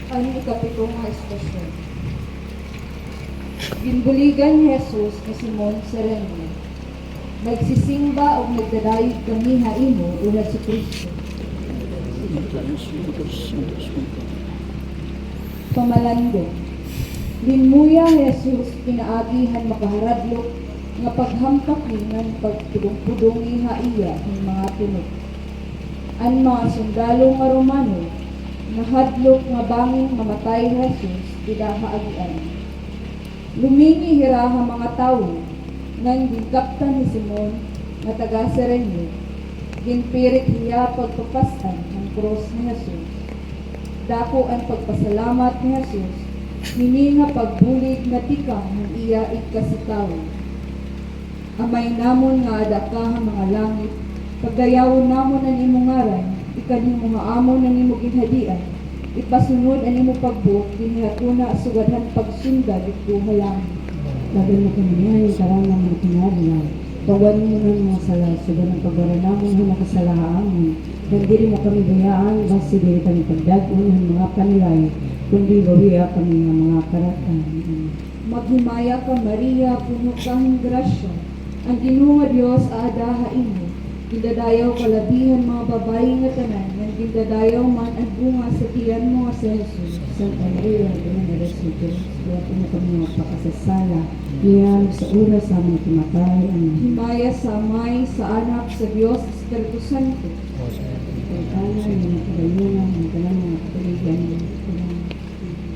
Ang ikapitong nga estasyon. Ginbuligan ni Jesus ni Simon sa Rene. Nagsisimba o nagdadayog kami haimo ulad sa Kristo. Pamalando. Linmuya Jesus pinaagihan makaharadlok nga paghampak ni ng pagpudong-pudong haiya ng mga tinok. Ang mga sundalo nga Romano nahadlok nga bangin mamatay Jesus idahaagian. Lumingi hiraha mga tawo nang gigaptan ni Simon nga taga Cirene, ginpirit niya pagpapastan ng krus ni Jesus. Dako ang pagpasalamat ni Jesus, hini nga pagbulig na tikang ng iya ikasitawo. Amay namon nga adaka mga langit, pagdayawon namon ang imong ngaran, ikaning mga amon ang imong ginhadian, ipasunod ang imong pagbuok, dinihakuna sugadhan pagsunda dito halang. Sabi mo kanya yung karang ng mga kinariyan. Bawan mo ng mga sala, suga ng pagbaranamon ng mga kasalahaan mo. Nandiri mo kami bayaan, basi diri kami pagdagon ng mga panilay, kundi bawiya kami ng mga karatan. Maghimaya ka Maria, puno kang grasya, ang Ginoo nga Dios aadaha imo. Gindadayaw kalabihan mga babae nga tanan, nang gindadayaw man ang bunga sa tiyan mo sa Jesus. Santa Maria, Ina de Jesús, kaya po kami mga pakasasala, niyan sa oras sa mga tumatay. Amen. Himaya sa Amay, sa Anak, sa Dios, sa Espiritu Santo. Pagkala, yung mga kagayunan, yung kalang mga kapaligan,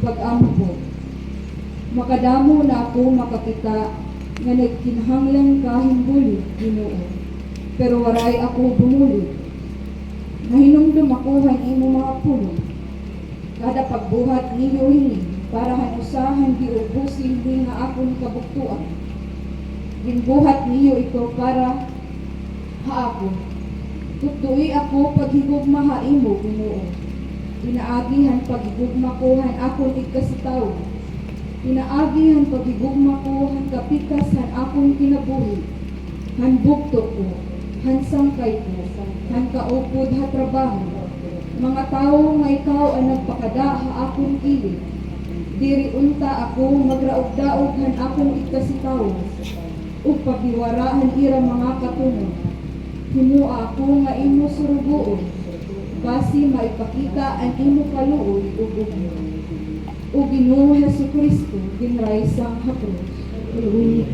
Pag-amo po, makadamo na ako makakita nga nagkinahanglan kahimbuli, Ginoo. Pero waray ako bumuli. Nahinumdum ako han imo mga puno. Kada pagbuhat niyo hini, para han usahan giubusin din nga akong kabuktuan. Ginbuhat niyo ito para haakon. Tutuy ako paghigugma ha imo, Ginoo. Pinaagihan paghigugma ko han akong ikasitaw. Pinaagihan paghigugma ko han kapikas han akong kinabuhi. Han bukto ko, han sangkay ko, han kaupod ha trabaho. Mga tao nga ikaw ang nagpakada ha akong kilid. Diri unta ako magraog-daog han akong ikasitaw. Ug pabiwara han ira mga katunod. Himua ako nga imo surugoon. Basi maipakita ang imo kaluoy ug ugma. O Ginoo Hesukristo, ginray sang hapros. Uwi